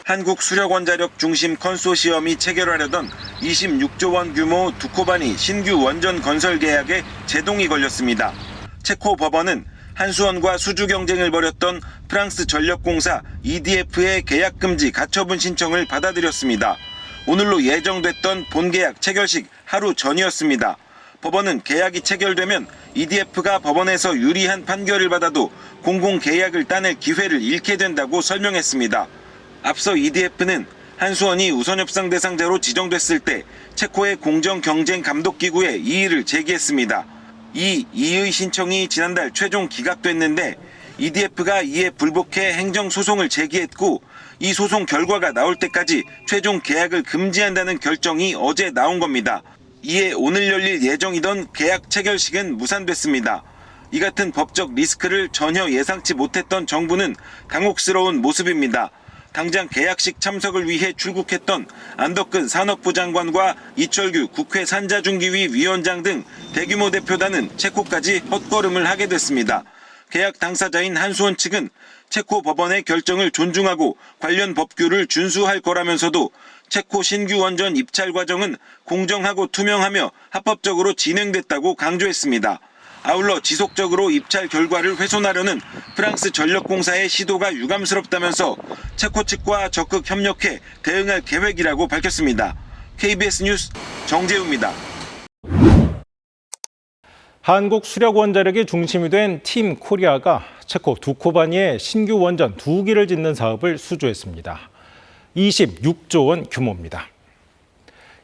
한국수력원자력 중심 컨소시엄이 체결하려던 26조 원 규모 두코바니 신규 원전 건설 계약에 제동이 걸렸습니다. 체코 법원은 한수원과 수주 경쟁을 벌였던 프랑스 전력공사 EDF의 계약 금지 가처분 신청을 받아들였습니다. 오늘로 예정됐던 본계약 체결식 하루 전이었습니다. 법원은 계약이 체결되면 EDF가 법원에서 유리한 판결을 받아도 공공계약을 따낼 기회를 잃게 된다고 설명했습니다. 앞서 EDF는 한수원이 우선협상 대상자로 지정됐을 때 체코의 공정경쟁감독기구에 이의를 제기했습니다. 이 이의 신청이 지난달 최종 기각됐는데 EDF가 이에 불복해 행정소송을 제기했고 이 소송 결과가 나올 때까지 최종 계약을 금지한다는 결정이 어제 나온 겁니다. 이에 오늘 열릴 예정이던 계약 체결식은 무산됐습니다. 이 같은 법적 리스크를 전혀 예상치 못했던 정부는 당혹스러운 모습입니다. 당장 계약식 참석을 위해 출국했던 안덕근 산업부 장관과 이철규 국회 산자중기위 위원장 등 대규모 대표단은 체코까지 헛걸음을 하게 됐습니다. 계약 당사자인 한수원 측은 체코 법원의 결정을 존중하고 관련 법규를 준수할 거라면서도 체코 신규 원전 입찰 과정은 공정하고 투명하며 합법적으로 진행됐다고 강조했습니다. 아울러 지속적으로 입찰 결과를 훼손하려는 프랑스 전력공사의 시도가 유감스럽다면서 체코 측과 적극 협력해 대응할 계획이라고 밝혔습니다. KBS 뉴스 정재우입니다. 한국 수력원자력이 중심이 된 팀 코리아가 체코 두코바니에 신규 원전 2기를 짓는 사업을 수주했습니다. 26조 원 규모입니다.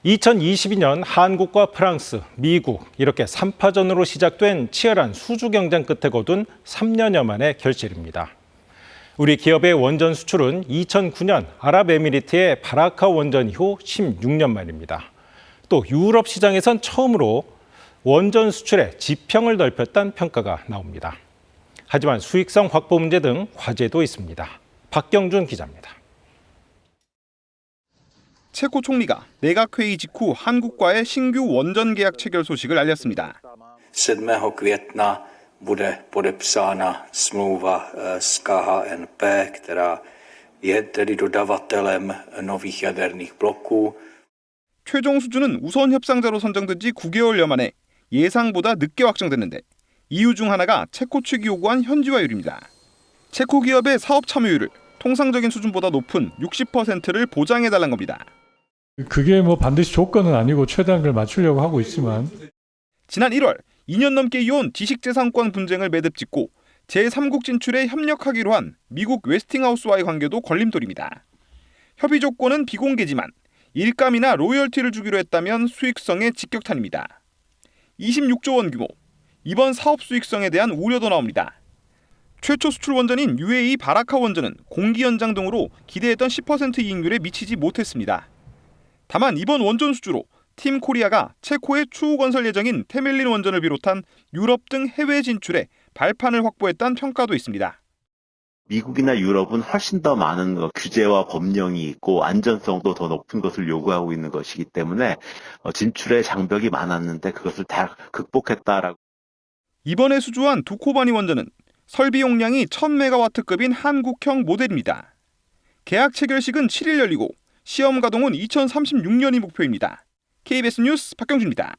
2022년 한국과 프랑스, 미국 이렇게 3파전으로 시작된 치열한 수주 경쟁 끝에 거둔 3년여 만의 결실입니다. 우리 기업의 원전 수출은 2009년 아랍에미리트의 바라카 원전 이후 16년 만입니다. 또 유럽 시장에선 처음으로 원전 수출에 지평을 넓혔다는 평가가 나옵니다. 하지만 수익성 확보 문제 등 과제도 있습니다. 박경준 기자입니다. 체코 총리가 내각회의 직후 한국과의 신규 원전 계약 체결 소식을 알렸습니다. 7. května bude podepsána smlouva s KHNP, která je tedy dodavatelem nových jaderných bloků. 최종 수주는 우선 협상자로 선정된 지 9개월여 만에 예상보다 늦게 확정됐는데 이유 중 하나가 체코 측이 요구한 현지화율입니다. 체코 기업의 사업 참여율을 통상적인 수준보다 높은 60%를 보장해달라는 겁니다. 그게 반드시 조건은 아니고 최대한 그걸 맞추려고 하고 있지만 지난 1월 2년 넘게 이어온 지식재산권 분쟁을 매듭짓고 제3국 진출에 협력하기로 한 미국 웨스팅하우스와의 관계도 걸림돌입니다. 협의 조건은 비공개지만 일감이나 로열티를 주기로 했다면 수익성에 직격탄입니다. 26조 원 규모, 이번 사업 수익성에 대한 우려도 나옵니다. 최초 수출 원전인 UAE 바라카 원전은 공기 연장 등으로 기대했던 10% 이익률에 미치지 못했습니다. 다만 이번 원전 수주로 팀 코리아가 체코의 추후 건설 예정인 테멜린 원전을 비롯한 유럽 등 해외 진출에 발판을 확보했다는 평가도 있습니다. 미국이나 유럽은 훨씬 더 많은 규제와 법령이 있고 안전성도 더 높은 것을 요구하고 있는 것이기 때문에 진출의 장벽이 많았는데 그것을 다 극복했다라고. 이번에 수주한 두코바니 원전은 설비 용량이 1000메가와트급인 한국형 모델입니다. 계약 체결식은 7일 열리고 시험 가동은 2036년이 목표입니다. KBS 뉴스 박경준입니다.